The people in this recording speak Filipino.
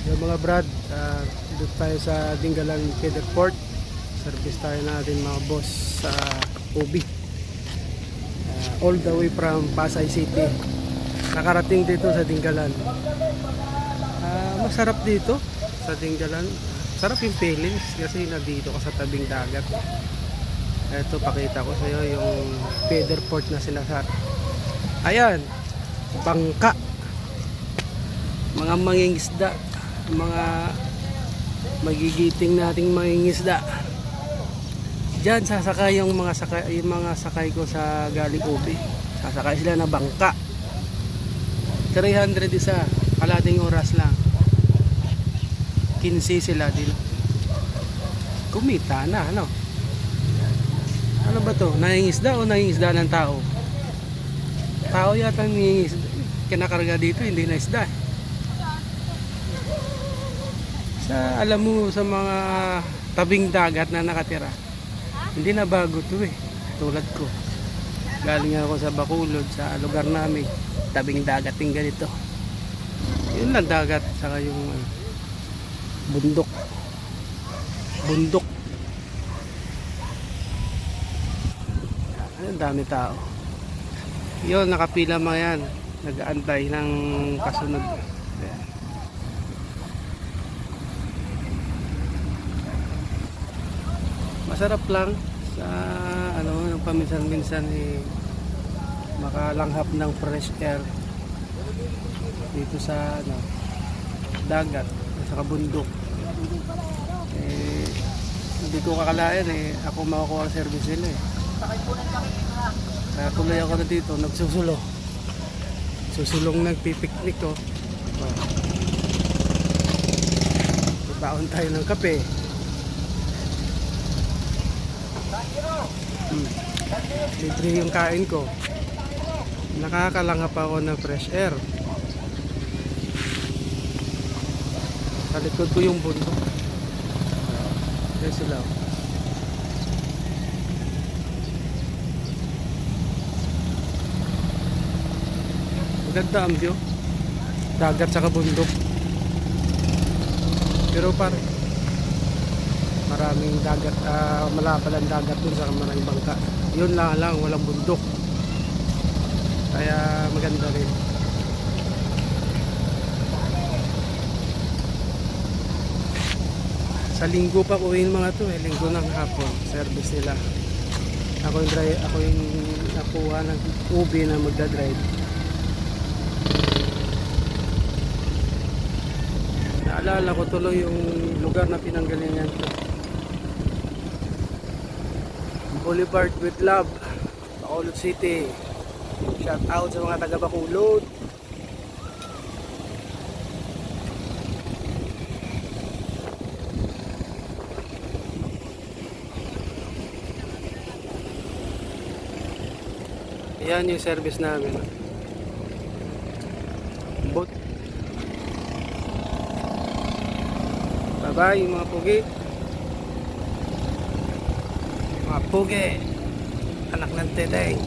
Yung mga brad, dito tayo sa Dingalan Feeder Port. Service tayo natin mga boss sa Ubi. All the way from Pasay City. Nakarating dito sa Dingalan. Masarap dito sa Dingalan. Sarap yung feelings kasi nandito ka sa tabing dagat. Ito pakita ko sa iyo yung feeder port na sinasar. Ayan, bangka. Mga mangingisda, mga magigiting nating mangingisda. Diyan sasakay yung mga sakay ko sa galing Ubi. Sasakay sila na bangka. 300 isa, kalating oras lang. 15 sila din. Kumita na, ano? Ano ba to? Nangingisda o nangingisda ng tao? Tao yata nangingisda. Kinakarga dito, hindi na isda. Alam mo sa mga tabing dagat na nakatira, hindi na bago to eh. Tulad ko. Galing ako sa Bacolod, sa lugar namin. Tabing dagat yung ganito. Yun lang dagat, saka yung bundok. Bundok. Ang dami tao. Yun, nakapila mga yan. Nag-aantay ng kasunod. Ayan. Masarap lang sa paminsan-minsan makalanghap ng fresh air dito sa dagat, sa kabundok. Hindi ko kakalain ako makukuha ang service nila Kaya tuloy ako na dito, susulong nagpipiknik ko. Baon tayo ng kape. Libre yung kain ko. Nakakalanghap ako ng fresh air. Sa likod ko yung bundok. Ayan sila. Maganda ang view. Dagat sa bundok. Pero maraming dagat, malapalang dagat dun sa maraming bangka. Yun lang, walang bundok. Kaya maganda rin. Sa linggo pa uwiin mga to linggo ng hapon, service nila. Ako yung nakuha ng Ubi na magdadrive. Naalala ko tuloy yung lugar na pinanggalingan ko. Boulevard with Love, Bacolod City. Shout out sa mga taga Bacolod. Yan yung service namin. Boat. Bye-bye mga pugi. Mga pugi. Anak ng teteng.